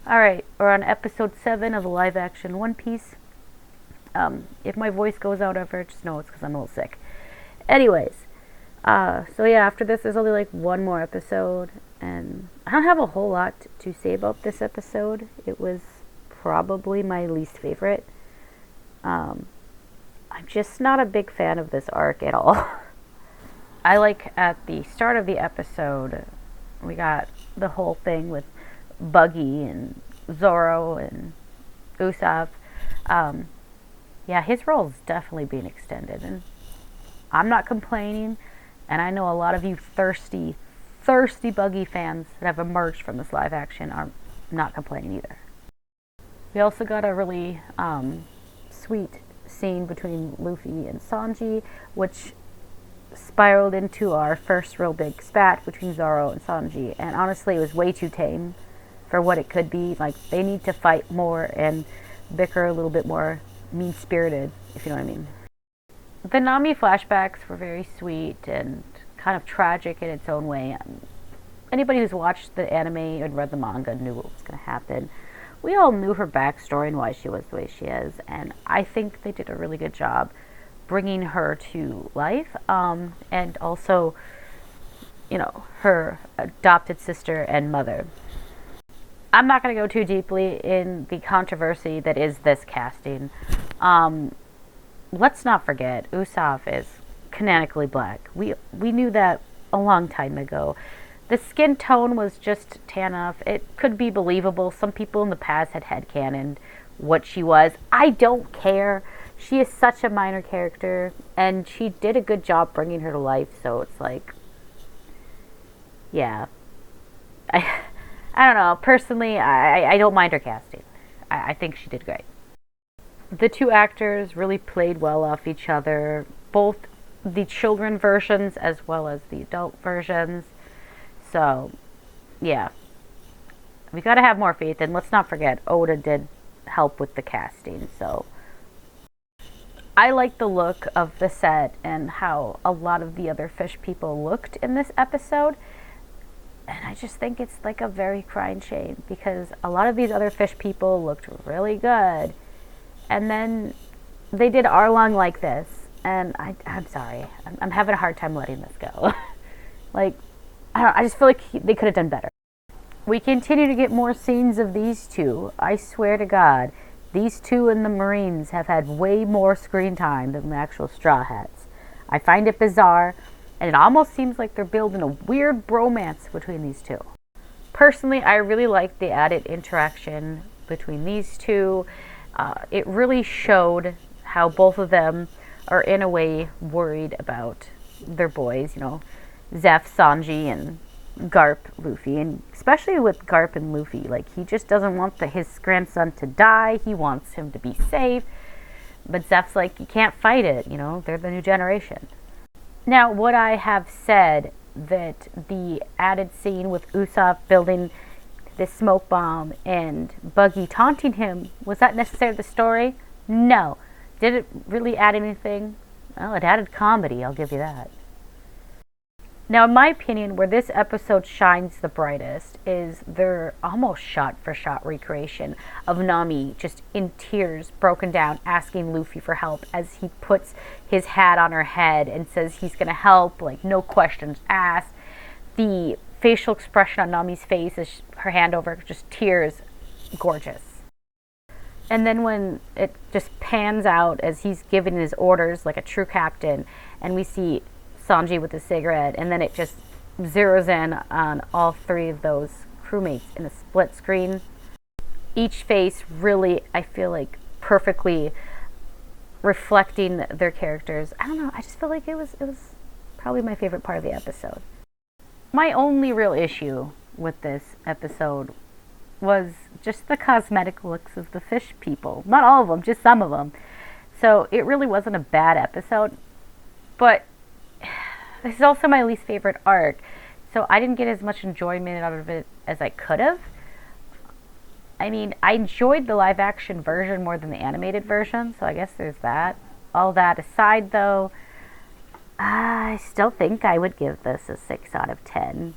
Alright, we're on episode 7 of the live action One Piece. If my voice goes out ever, just know it's because I'm a little sick. Anyways, so yeah, after this, there's only like one more episode, and I don't have a whole lot to say about this episode. It was probably my least favorite. I'm just not a big fan of this arc at all. I like at the start of the episode, we got the whole thing with Buggy and Zoro and Usopp. Yeah, his role is definitely being extended, and I'm not complaining. And I know a lot of you thirsty Buggy fans that have emerged from this live action are not complaining either. We also got a really sweet scene between Luffy and Sanji, which spiraled into our first real big spat between Zoro and Sanji. And honestly, it was way too tame for what it could be. Like, they need to fight more and bicker a little bit more mean-spirited, if you know what I mean. The Nami flashbacks were very sweet and kind of tragic in its own way. Anybody who's watched the anime and read the manga knew what was going to happen. We all knew her backstory and why she was the way she is, and I think they did a really good job bringing her to life, and also, you know, her adopted sister and mother. I'm not going to go too deeply in the controversy that is this casting. Let's not forget, Usopp is canonically black. We knew that a long time ago. The skin tone was just tan enough. It could be believable. Some people in the past had headcanoned what she was. I don't care. She is such a minor character, and she did a good job bringing her to life, so it's like, yeah. I don't know. Personally, I don't mind her casting. I think she did great. The two actors really played well off each other, both the children versions as well as the adult versions. So, yeah. We gotta have more faith, and let's not forget, Oda did help with the casting, so. I like the look of the set and how a lot of the other fish people looked in this episode. And I just think it's like a very crying shame, because a lot of these other fish people looked really good. And then they did Arlong like this, and I'm sorry. I'm having a hard time letting this go. Like, I just feel like they could have done better. We continue to get more scenes of these two. I swear to God, these two and the Marines have had way more screen time than the actual Straw Hats. I find it bizarre, and it almost seems like they're building a weird bromance between these two. Personally, I really like the added interaction between these two. It really showed how both of them are in a way worried about their boys, you know, Zeph, Sanji, and Garp, Luffy, and especially with Garp and Luffy. Like, he just doesn't want his grandson to die. He wants him to be safe. But Zeph's like, you can't fight it, you know, they're the new generation. Now, would I have said that the added scene with Usopp building this smoke bomb and Buggy taunting him, was that necessary to the story? No. Did it really add anything? Well, it added comedy, I'll give you that. Now, in my opinion, where this episode shines the brightest is their almost shot-for-shot recreation of Nami just in tears, broken down, asking Luffy for help as he puts his hat on her head and says he's going to help, like, no questions asked. The facial expression on Nami's face as her hand over, just tears, gorgeous. And then when it just pans out as he's giving his orders like a true captain, and we see Sanji with a cigarette, and then it just zeroes in on all three of those crewmates in a split screen. Each face really, I feel like, perfectly reflecting their characters. I don't know, I just feel like it was probably my favorite part of the episode. My only real issue with this episode was just the cosmetic looks of the fish people. Not all of them, just some of them. So it really wasn't a bad episode, but this is also my least favorite arc, so I didn't get as much enjoyment out of it as I could have. I mean, I enjoyed the live action version more than the animated version, so I guess there's that. All that aside, though, I still think I would give this a 6 out of 10.